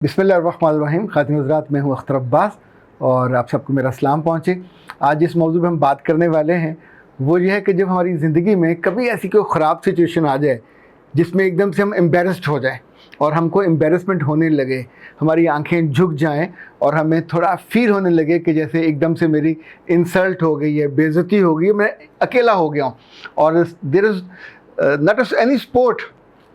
बिस्मिल्लाहिर्रहमानिर्रहीम। ख़ातिन हज़रात, मैं हूँ अख्तर अब्बास और आप सबको मेरा सलाम पहुँचे। आज जिस मौजू पे हम बात करने वाले हैं वो ये है कि जब हमारी ज़िंदगी में कभी ऐसी कोई ख़राब सिचुएशन आ जाए जिसमें एकदम से हम एम्बेरस्ड हो जाएं और हमको एम्बेरसमेंट होने लगे, हमारी आंखें झुक जाएं और हमें थोड़ा फील होने लगे कि जैसे एकदम से मेरी इंसल्ट हो गई है, बेइज्जती हो गई है, मैं अकेला हो गया हूँ। और there is not any sport,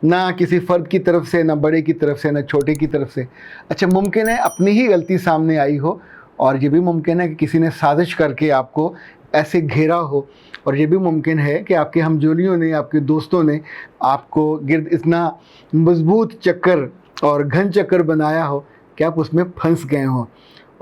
ना किसी फ़र्द की तरफ से, ना बड़े की तरफ से, ना छोटे की तरफ से। अच्छा, मुमकिन है अपनी ही गलती सामने आई हो, और ये भी मुमकिन है कि किसी ने साजिश करके आपको ऐसे घेरा हो, और ये भी मुमकिन है कि आपके हमजोलियों ने, आपके दोस्तों ने आपको गिर्द इतना मजबूत चक्कर और घन चक्कर बनाया हो कि आप उसमें फंस गए हों।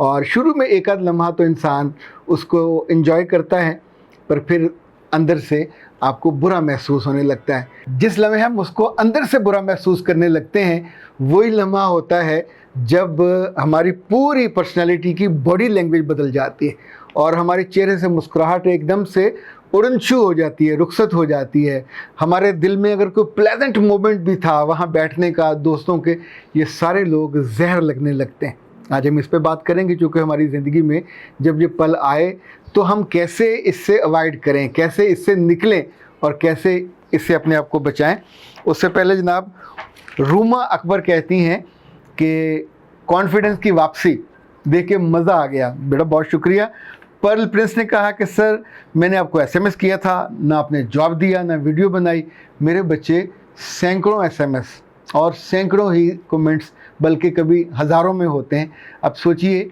और शुरू में एक आध लम्हा तो इंसान उसको एंजॉय करता है, पर फिर अंदर से आपको बुरा महसूस होने लगता है। जिस लम्हे हम उसको अंदर से बुरा महसूस करने लगते हैं, वही लम्हा होता है जब हमारी पूरी पर्सनालिटी की बॉडी लैंग्वेज बदल जाती है और हमारे चेहरे से मुस्कुराहट एकदम से उड़नछू हो जाती है, रुखसत हो जाती है। हमारे दिल में अगर कोई प्लेजेंट मोमेंट भी था वहाँ बैठने का, दोस्तों के, ये सारे लोग जहर लगने लगते हैं। आज हम इस पे बात करेंगे, क्योंकि हमारी ज़िंदगी में जब ये पल आए तो हम कैसे इससे अवॉइड करें, कैसे इससे निकलें और कैसे इससे अपने आप को बचाएं। उससे पहले जनाब, रूमा अकबर कहती हैं कि कॉन्फिडेंस की वापसी देख के मज़ा आ गया। बेटा बहुत शुक्रिया। पर्ल प्रिंस ने कहा कि सर, मैंने आपको एसएमएस किया था, ना आपने जवाब दिया, ना वीडियो बनाई। मेरे बच्चे सैकड़ों एसएमएस और सैकड़ों ही कमेंट्स, बल्कि कभी हज़ारों में होते हैं। अब सोचिए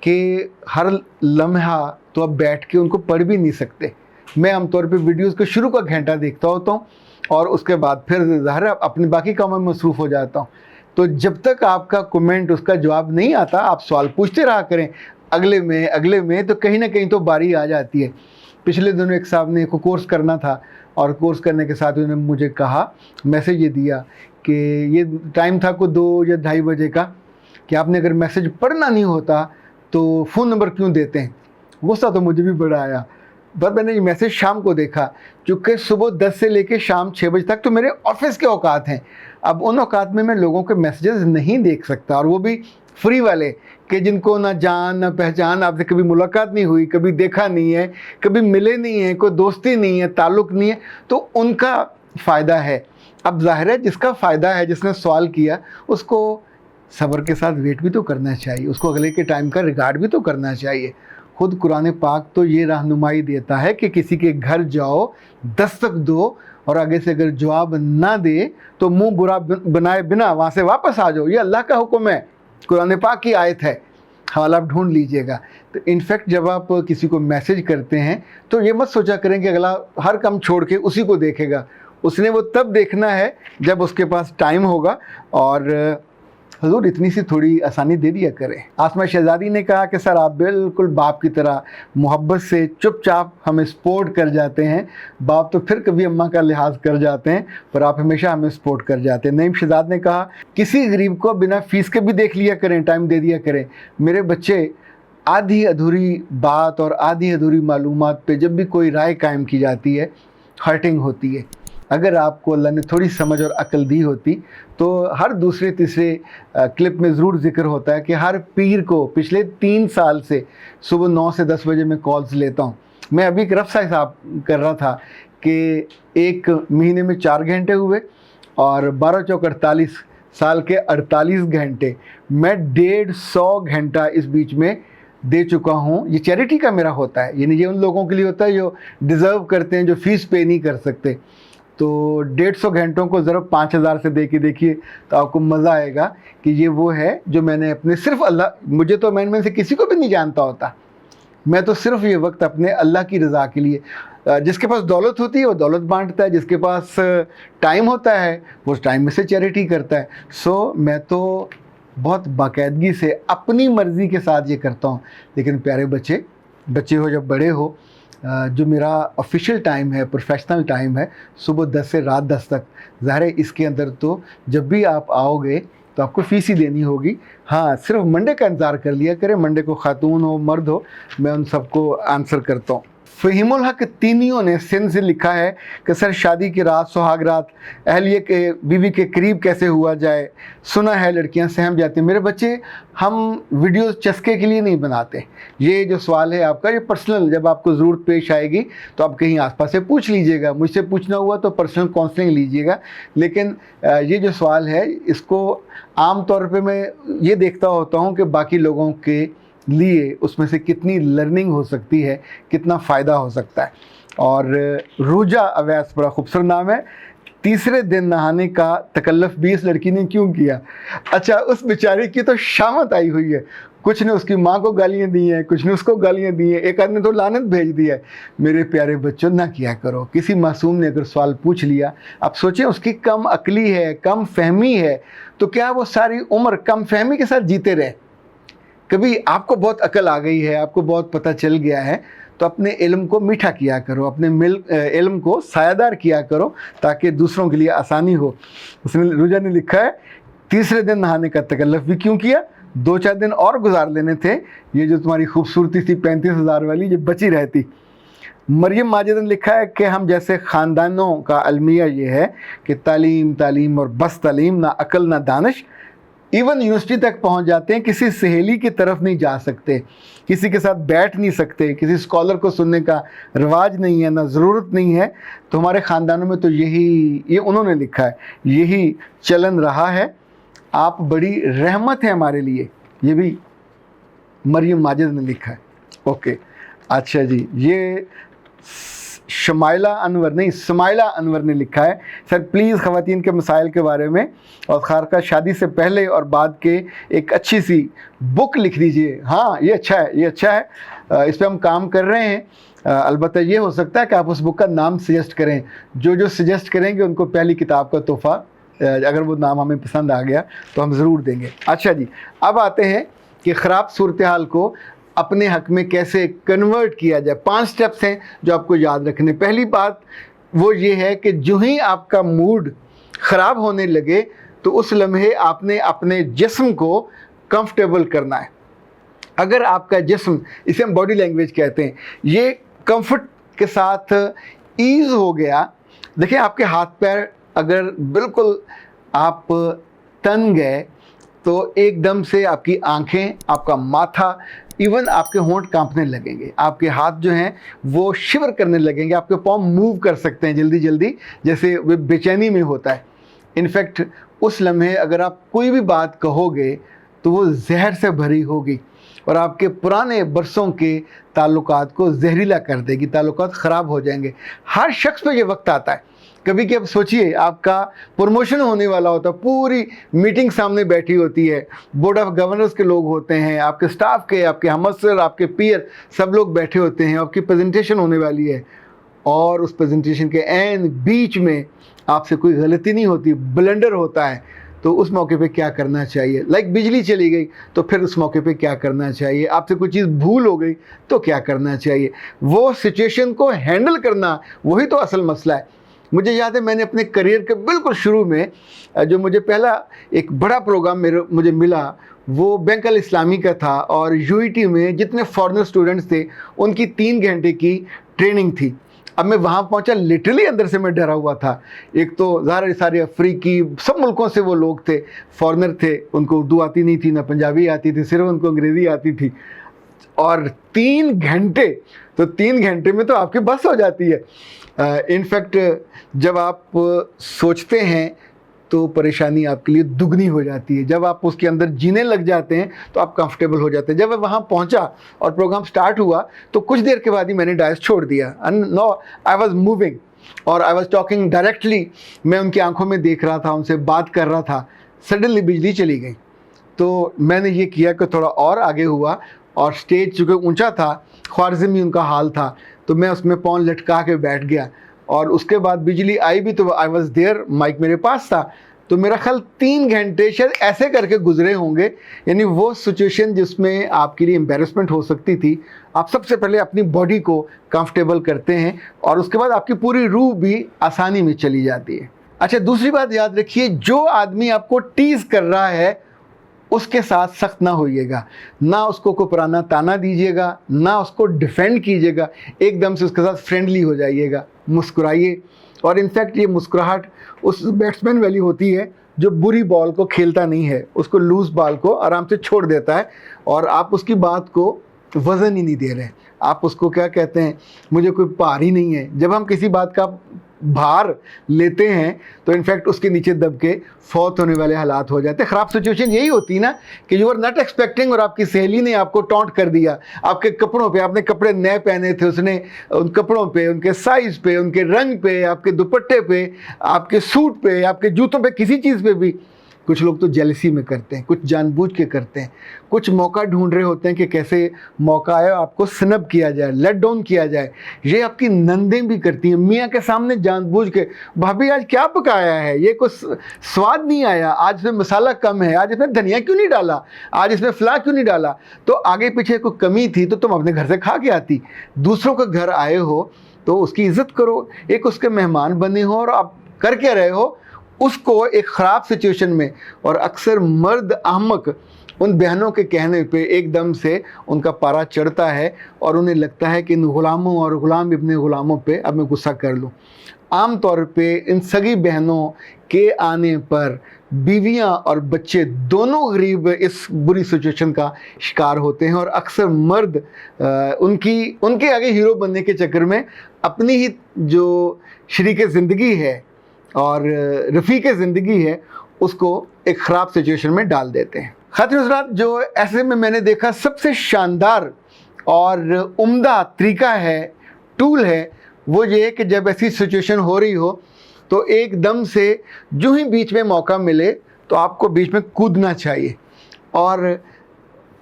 कि हर लम्हा तो अब बैठ के उनको पढ़ भी नहीं सकते। मैं आमतौर पे वीडियोस के शुरू का घंटा देखता होता हूँ और उसके बाद फिर ज़ाहिर है अपने बाकी कामों में मसरूफ़ हो जाता हूँ। तो जब तक आपका कमेंट, उसका जवाब नहीं आता, आप सवाल पूछते रहा करें, अगले में तो कहीं ना कहीं तो बारी आ जाती है। पिछले दिनों एक साहब ने को कोर्स करना था और कोर्स करने के साथ उन्होंने मुझे कहा, मैसेज ये दिया कि ये टाइम था को 2 या 2:30 बजे का, कि आपने अगर मैसेज पढ़ना नहीं होता तो फ़ोन नंबर क्यों देते हैं। गुस्सा तो मुझे भी बड़ा आया, पर मैंने ये मैसेज शाम को देखा, चूँकि सुबह 10 से लेकर शाम 6 बजे तक तो मेरे ऑफिस के औकात हैं। अब उन औकात में मैं लोगों के मैसेजेस नहीं देख सकता, और वो भी फ्री वाले, कि जिनको ना जान ना पहचान, आपसे कभी मुलाकात नहीं हुई, कभी देखा नहीं है, कभी मिले नहीं हैं, कोई दोस्ती नहीं है, ताल्लुक़ नहीं है, तो उनका फ़ायदा है। अब ज़ाहिर है जिसका फ़ायदा है, जिसने सवाल किया, उसको सब्र के साथ वेट भी तो करना चाहिए, उसको अगले के टाइम का रिगार्ड भी तो करना चाहिए। खुद कुरान पाक तो ये रहनुमाई देता है कि किसी के घर जाओ, दस्तक दो, और आगे से अगर जवाब ना दे तो मुंह बुरा बनाए बिना वहाँ से वापस आ जाओ। ये अल्लाह का हुक्म है, कुरान पाक की आयत है, हवाला आप ढूंढ लीजिएगा। तो इनफैक्ट जब आप किसी को मैसेज करते हैं तो ये मत सोचा करें कि अगला हर काम छोड़ के उसी को देखेगा। उसने वो तब देखना है जब उसके पास टाइम होगा, और हजूर इतनी सी थोड़ी आसानी दे दिया करें। आसमा शहजादी ने कहा कि सर, आप बिल्कुल बाप की तरह मोहब्बत से चुपचाप हमें सपोर्ट कर जाते हैं। बाप तो फिर कभी अम्मा का लिहाज कर जाते हैं, पर आप हमेशा हमें सपोर्ट कर जाते हैं। नईम शहजाद ने कहा, किसी गरीब को बिना फीस के भी देख लिया करें, टाइम दे दिया करें। मेरे बच्चे, आधी अधूरी बात और आधी अधूरी मालूमात पे जब भी कोई राय कायम की जाती है, हर्टिंग होती है। अगर आपको अल्लाह ने थोड़ी समझ और अक्ल दी होती तो हर दूसरे तीसरे क्लिप में ज़रूर जिक्र होता है कि हर पीर को पिछले 3 साल से सुबह 9 से 10 बजे मैं कॉल्स लेता हूँ। मैं अभी एक रफ सा हिसाब कर रहा था कि एक महीने में 4 घंटे हुए, और 12 चौक 48 साल के 48 घंटे, मैं 150 घंटा इस बीच में दे चुका हूँ। ये चैरिटी का मेरा होता है, यानी ये उन लोगों के लिए होता है जो डिज़र्व करते हैं, जो फ़ीस पे नहीं कर सकते। तो 150 घंटों को ज़रा 5000 से दे के देखिए तो आपको मज़ा आएगा कि ये वो है जो मैंने अपने, सिर्फ अल्लाह, मुझे तो मैं से किसी को भी नहीं जानता होता, मैं तो सिर्फ ये वक्त अपने अल्लाह की रज़ा के लिए, जिसके पास दौलत होती है वो दौलत बांटता है, जिसके पास टाइम होता है वो टाइम में से चैरिटी करता है। सो मैं तो बहुत बाकायदगी से अपनी मर्ज़ी के साथ ये करता हूँ। लेकिन प्यारे बच्चे हो, जब बड़े हो, जो मेरा ऑफिशियल टाइम है, प्रोफेशनल टाइम है, सुबह 10 से रात 10 तक, ज़ाहिर है इसके अंदर तो जब भी आप आओगे तो आपको फ़ीस ही देनी होगी। हाँ, सिर्फ मंडे का इंतज़ार कर लिया करें, मंडे को ख़ातून हो मर्द हो, मैं उन सबको आंसर करता हूँ। फ़हीमुल हक तीनियों ने सिंध से लिखा है कि सर शादी की रात सुहाग रात अहलिया के बीवी के करीब कैसे हुआ जाए, सुना है लड़कियां सहम जाती हैं। मेरे बच्चे, हम वीडियो चस्के के लिए नहीं बनाते। ये जो सवाल है आपका, ये पर्सनल, जब आपको ज़रूरत पेश आएगी तो आप कहीं आसपास से पूछ लीजिएगा, मुझसे पूछना हुआ तो पर्सनल काउंसलिंग लीजिएगा। लेकिन ये जो सवाल है इसको आम तौर पे मैं ये देखता होता हूँ कि बाकी लोगों के लिए उसमें से कितनी लर्निंग हो सकती है, कितना फ़ायदा हो सकता है। और रूजा अवैस बड़ा खूबसूरत नाम है। तीसरे दिन नहाने का तकल्लुफ़ भी इस लड़की ने क्यों किया? अच्छा, उस बेचारी की तो शामत आई हुई है। कुछ ने उसकी माँ को गालियाँ दी हैं, कुछ ने उसको गालियाँ दी हैं, एक आदमी तो लानत भेज दिया है। मेरे प्यारे बच्चों, ना किया करो। किसी मासूम ने अगर सवाल पूछ लिया, आप सोचें उसकी कम अकली है, कम फहमी है, तो क्या वो सारी उम्र कम फहमी के साथ जीते रहे? कभी आपको बहुत अकल आ गई है, आपको बहुत पता चल गया है, तो अपने इल्म को मीठा किया करो, अपने इल्म को सायादार किया करो ताकि दूसरों के लिए आसानी हो। उसने, रूजा ने लिखा है, तीसरे दिन नहाने का तकल्लुफ़ भी क्यों किया? 2-4 दिन और गुजार लेने थे, ये जो तुम्हारी खूबसूरती थी 35,000 वाली, ये बची रहती। मरियम माजिद ने लिखा है कि हम जैसे ख़ानदानों का अलमिया ये है कि तालीम तालीम और बस तालीम, ना अकल ना दानिश। इवन यूनिवर्सिटी तक पहुंच जाते हैं, किसी सहेली की तरफ नहीं जा सकते, किसी के साथ बैठ नहीं सकते, किसी स्कॉलर को सुनने का रिवाज नहीं है, ना ज़रूरत नहीं है। तो हमारे ख़ानदानों में तो ये उन्होंने लिखा है, यही चलन रहा है। आप बड़ी रहमत है हमारे लिए, ये भी मरियम माजिद ने लिखा है। ओके, अच्छा जी, ये शमाइला अनवर ने लिखा है, सर प्लीज़ ख़वातीन के मसाइल के बारे में और ख़ासकर शादी से पहले और बाद के एक अच्छी सी बुक लिख दीजिए। हाँ, ये अच्छा है, ये अच्छा है, इस पर हम काम कर रहे हैं। अलबत्ता ये हो सकता है कि आप उस बुक का नाम सजेस्ट करें। जो सजेस्ट करेंगे उनको पहली किताब का तोहफ़ा, अगर वो नाम हमें पसंद आ गया तो हम ज़रूर देंगे। अच्छा जी, अब आते हैं कि ख़राब सूरत हाल को अपने हक में कैसे कन्वर्ट किया जाए। 5 स्टेप्स हैं जो आपको याद रखने। पहली बात वो ये है कि जो ही आपका मूड ख़राब होने लगे तो उस लम्हे आपने अपने जिस्म को कंफर्टेबल करना है। अगर आपका जिस्म, इसे हम बॉडी लैंग्वेज कहते हैं, ये कंफर्ट के साथ ईज़ हो गया। देखिए, आपके हाथ पैर अगर बिल्कुल आप तन गए तो एकदम से आपकी आंखें, आपका माथा, इवन आपके होंठ कांपने लगेंगे, आपके हाथ जो हैं वो शिवर करने लगेंगे, आपके पाँव मूव कर सकते हैं जल्दी जल्दी, जैसे वे बेचैनी में होता है। इनफैक्ट उस लम्हे अगर आप कोई भी बात कहोगे तो वो जहर से भरी होगी और आपके पुराने बरसों के ताल्लुकात को जहरीला कर देगी, ताल्लुकात ख़राब हो जाएंगे। हर शख्स पे ये वक्त आता है। कभी कि अब सोचिए, आपका प्रमोशन होने वाला होता है, पूरी मीटिंग सामने बैठी होती है, बोर्ड ऑफ गवर्नर्स के लोग होते हैं, आपके स्टाफ के, आपके हमअफ़सर, आपके पीयर, सब लोग बैठे होते हैं, आपकी प्रेजेंटेशन होने वाली है और उस प्रेजेंटेशन के एंड बीच में आपसे कोई गलती नहीं होती, ब्लंडर होता है, तो उस मौके पे क्या करना चाहिए? लाइक बिजली चली गई तो फिर उस मौके पे क्या करना चाहिए? आपसे कोई चीज़ भूल हो गई तो क्या करना चाहिए? वो सिचुएशन को हैंडल करना, वही तो असल मसला है। मुझे याद है, मैंने अपने करियर के बिल्कुल शुरू में जो मुझे पहला एक बड़ा प्रोग्राम मुझे मिला वो बैंक अल इस्लामी का था और यूईटी में जितने फॉरेनर स्टूडेंट्स थे उनकी 3 घंटे की ट्रेनिंग थी। अब मैं वहाँ पहुँचा, लिटरली अंदर से मैं डरा हुआ था। एक तो ज़ाहिर सारे अफ्रीकी, सब मुल्कों से वो लोग थे, फॉरेनर थे, उनको उर्दू आती नहीं थी, ना पंजाबी आती थी, सिर्फ उनको अंग्रेज़ी आती थी। और 3 घंटे, तो 3 घंटे में तो आपकी बस हो जाती है। इनफैक्ट जब आप सोचते हैं तो परेशानी आपके लिए दुगनी हो जाती है। जब आप उसके अंदर जीने लग जाते हैं तो आप कंफर्टेबल हो जाते हैं। जब मैं वहाँ पहुँचा और प्रोग्राम स्टार्ट हुआ तो कुछ देर के बाद ही मैंने डायस छोड़ दिया। And no, I was moving और आई वाज टॉकिंग डायरेक्टली। मैं उनकी आंखों में देख रहा था, उनसे बात कर रहा था। सडनली बिजली चली गई तो मैंने ये किया कि थोड़ा और आगे हुआ और स्टेज चूँकि ऊंचा था, ख्वारिज़मी उनका हाल था, तो मैं उसमें पाँव लटका के बैठ गया और उसके बाद बिजली आई भी तो आई वॉज देयर, माइक मेरे पास था। तो मेरा ख्याल 3 घंटे शायद ऐसे करके गुजरे होंगे। यानी वो सिचुएशन जिसमें आपके लिए एम्बेरसमेंट हो सकती थी, आप सबसे पहले अपनी बॉडी को कंफर्टेबल करते हैं और उसके बाद आपकी पूरी रूह भी आसानी में चली जाती है। अच्छा, दूसरी बात याद रखिए, जो आदमी आपको टीज़ कर रहा है اس کے ساتھ سخت نہ ہوئیے گا، نہ اس کو کوئی پرانا تانا دیجیے گا، نہ اس کو ڈیفینڈ کیجیے گا، ایک دم سے اس کے ساتھ فرینڈلی ہو جائیے گا، مسکرائیے. اور انفیکٹ یہ مسکراہٹ اس بیٹسمین والی ہوتی ہے جو بری بال کو کھیلتا نہیں ہے، اس کو لوز بال کو آرام سے چھوڑ دیتا ہے، اور آپ اس کی بات کو وزن ہی نہیں دے رہے، آپ اس کو کیا کہتے ہیں، مجھے کوئی بھار ہی نہیں ہے. جب ہم کسی بات کا بھار لیتے ہیں تو انفیکٹ اس کے نیچے دب کے فوت ہونے والے حالات ہو جاتے ہیں. خراب سچویشن یہی ہوتی ہے نا کہ یو آر ناٹ ایکسپیکٹنگ، اور آپ کی سہیلی نے آپ کو ٹونٹ کر دیا آپ کے کپڑوں پہ، آپ نے کپڑے نئے پہنے تھے، اس نے ان کپڑوں پہ، ان کے سائز پہ، ان کے رنگ پہ، آپ کے دوپٹے پہ، آپ کے سوٹ پہ، آپ کے جوتوں پہ، کسی چیز پہ بھی. کچھ لوگ تو جیلسی میں کرتے ہیں، کچھ جان بوجھ کے کرتے ہیں، کچھ موقع ڈھونڈ رہے ہوتے ہیں کہ کیسے موقع آئے آپ کو سنب کیا جائے، لیٹ ڈاؤن کیا جائے. یہ آپ کی نندیں بھی کرتی ہیں میاں کے سامنے جان بوجھ کے، بھابھی آج کیا پکایا ہے، یہ کچھ سواد نہیں آیا، آج اس میں مسالہ کم ہے، آج اس میں دھنیا کیوں نہیں ڈالا، آج اس میں فلاں کیوں نہیں ڈالا. تو آگے پیچھے کوئی کمی تھی تو تم اپنے گھر سے کھا کے آتی. دوسروں کے گھر آئے ہو تو اس کی عزت کرو، ایک اس کے مہمان بنے ہو، اور آپ کر کے رہے ہو اس کو ایک خراب سچویشن میں. اور اکثر مرد احمق ان بہنوں کے کہنے پہ ایک دم سے ان کا پارا چڑھتا ہے، اور انہیں لگتا ہے کہ ان غلاموں اور غلام ابن غلاموں پہ اب میں غصہ کر لوں. عام طور پہ ان سگی بہنوں کے آنے پر بیویاں اور بچے دونوں غریب اس بری سچویشن کا شکار ہوتے ہیں، اور اکثر مرد ان کے آگے ہیرو بننے کے چکر میں اپنی ہی جو شریک زندگی ہے اور رفیق زندگی ہے اس کو ایک خراب سچویشن میں ڈال دیتے ہیں. خاتون حضرات، جو ایسے میں نے دیکھا سب سے شاندار اور عمدہ طریقہ ہے، ٹول ہے، وہ یہ ہے کہ جب ایسی سچویشن ہو رہی ہو تو ایک دم سے جو ہی بیچ میں موقع ملے تو آپ کو بیچ میں کودنا چاہیے، اور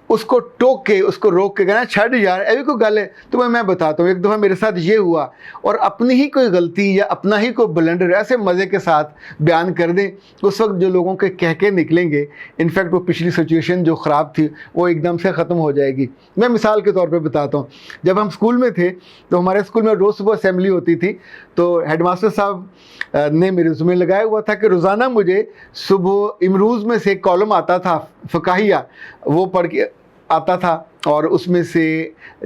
اس کو ٹوک کے، اس کو روک کے کہنا چھڑ یار ایوی کوئی گل ہے تمہیں میں بتاتا ہوں، ایک دفعہ میرے ساتھ یہ ہوا، اور اپنی ہی کوئی غلطی یا اپنا ہی کوئی بلنڈر ایسے مزے کے ساتھ بیان کر دیں. اس وقت جو لوگوں کے کہہ کے نکلیں گے، انفیکٹ وہ پچھلی سچویشن جو خراب تھی وہ ایک دم سے ختم ہو جائے گی. میں مثال کے طور پہ بتاتا ہوں، جب ہم اسکول میں تھے تو ہمارے اسکول میں روز صبح اسمبلی ہوتی تھی، تو ہیڈ ماسٹر صاحب نے میرے ذمہ لگایا ہوا تھا کہ روزانہ مجھے صبح امروز میں سے ایک کالم آتا تھا فقاہیہ، وہ پڑھ کے آتا تھا، اور اس میں سے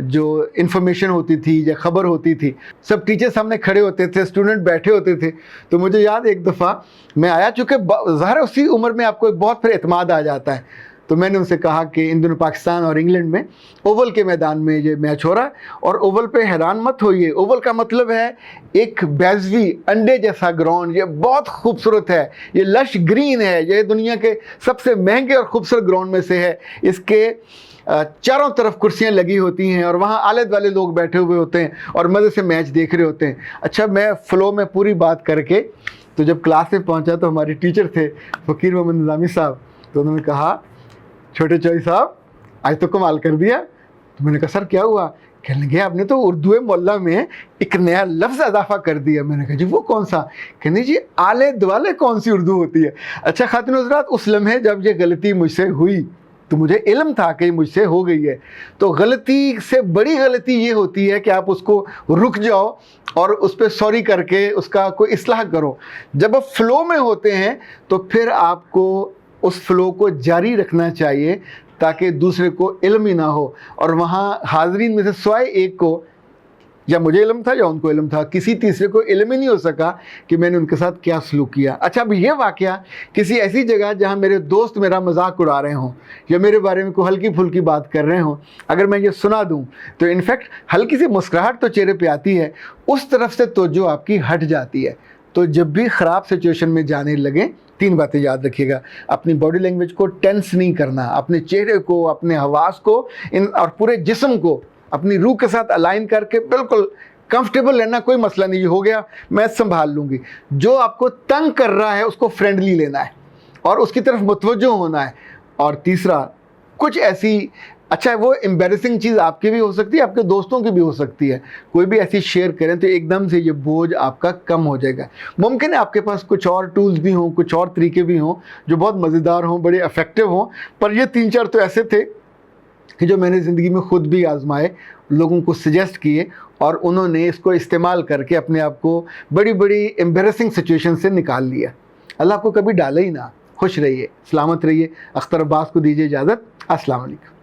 جو انفارمیشن ہوتی تھی یا خبر ہوتی تھی، سب ٹیچر سامنے کھڑے ہوتے تھے، اسٹوڈنٹ بیٹھے ہوتے تھے. تو مجھے یاد ایک دفعہ میں آیا، چونکہ ظاہر اسی عمر میں آپ کو ایک بہت پھر اعتماد آ جاتا ہے، تو میں نے ان سے کہا کہ ان دنوں پاکستان اور انگلینڈ میں اوول کے میدان میں یہ میچ ہو رہا ہے، اور اوول پہ حیران مت ہوئیے، اوول کا مطلب ہے ایک بیضوی انڈے جیسا گراؤنڈ، یہ بہت خوبصورت ہے، یہ لش گرین ہے، یہ دنیا کے سب سے مہنگے اور خوبصورت گراؤنڈ میں سے ہے. اس کے چاروں طرف کرسیاں لگی ہوتی ہیں، اور وہاں آلت والے لوگ بیٹھے ہوئے ہوتے ہیں اور مزے سے میچ دیکھ رہے ہوتے ہیں. اچھا، میں فلو میں پوری بات کر کے تو جب کلاس میں پہنچا تو ہمارے ٹیچر تھے فقیر محمد نظامی صاحب، تو انہوں نے کہا چھوٹے چوئی صاحب آج تو کمال کر دیا. تو میں نے کہا سر کیا ہوا؟ کہنے لگے آپ نے تو اردو معلیٰ میں ایک نیا لفظ اضافہ کر دیا. میں نے کہا جی وہ کون سا؟ کہنے جی آلے دوالے کون سی اردو ہوتی ہے. اچھا خاتون حضرات، اس لمحے جب یہ غلطی مجھ سے ہوئی تو مجھے علم تھا کہ مجھ سے ہو گئی ہے. تو غلطی سے بڑی غلطی یہ ہوتی ہے کہ آپ اس کو رک جاؤ اور اس پہ سوری کر کے اس کا کوئی اصلاح کرو. جب آپ فلو میں ہوتے ہیں تو پھر آپ کو اس فلو کو جاری رکھنا چاہیے تاکہ دوسرے کو علم ہی نہ ہو. اور وہاں حاضرین میں سے سوائے ایک کو، یا مجھے علم تھا یا ان کو علم تھا، کسی تیسرے کو علم ہی نہیں ہو سکا کہ میں نے ان کے ساتھ کیا سلوک کیا. اچھا، اب یہ واقعہ کسی ایسی جگہ جہاں میرے دوست میرا مذاق اڑا رہے ہوں یا میرے بارے میں کوئی ہلکی پھلکی بات کر رہے ہوں، اگر میں یہ سنا دوں تو انفیکٹ ہلکی سی مسکراہٹ تو چہرے پہ آتی ہے، اس طرف سے توجہ آپ کی ہٹ جاتی ہے. تو جب بھی خراب سچویشن میں جانے لگیں، 3 باتیں یاد رکھیے گا. اپنی باڈی لینگویج کو ٹینس نہیں کرنا، اپنے چہرے کو، اپنے حواس کو اور پورے جسم کو اپنی روح کے ساتھ الائن کر کے بالکل کمفرٹیبل لینا. کوئی مسئلہ نہیں، ہو گیا میں سنبھال لوں گی. جو آپ کو تنگ کر رہا ہے اس کو فرینڈلی لینا ہے اور اس کی طرف متوجہ ہونا ہے. اور تیسرا، کچھ ایسی اچھا وہ امبیرسنگ چیز آپ کی بھی ہو سکتی ہے، آپ کے دوستوں کی بھی ہو سکتی ہے، کوئی بھی ایسی شیئر کریں تو ایک دم سے یہ بوجھ آپ کا کم ہو جائے گا. ممکن ہے آپ کے پاس کچھ اور ٹولز بھی ہوں، کچھ اور طریقے بھی ہوں جو بہت مزیدار ہوں، بڑے افیکٹو ہوں، پر یہ 3-4 تو ایسے تھے کہ جو میں نے زندگی میں خود بھی آزمائے، لوگوں کو سجیسٹ کیے، اور انہوں نے اس کو استعمال کر کے اپنے آپ کو بڑی بڑی امبیرسنگ سچویشن سے نکال لیا. اللہ آپ کو کبھی ڈالے ہی نہ. خوش رہیے، سلامت رہیے۔ اختر عباس کو دیجیے اجازت۔ السلام علیکم۔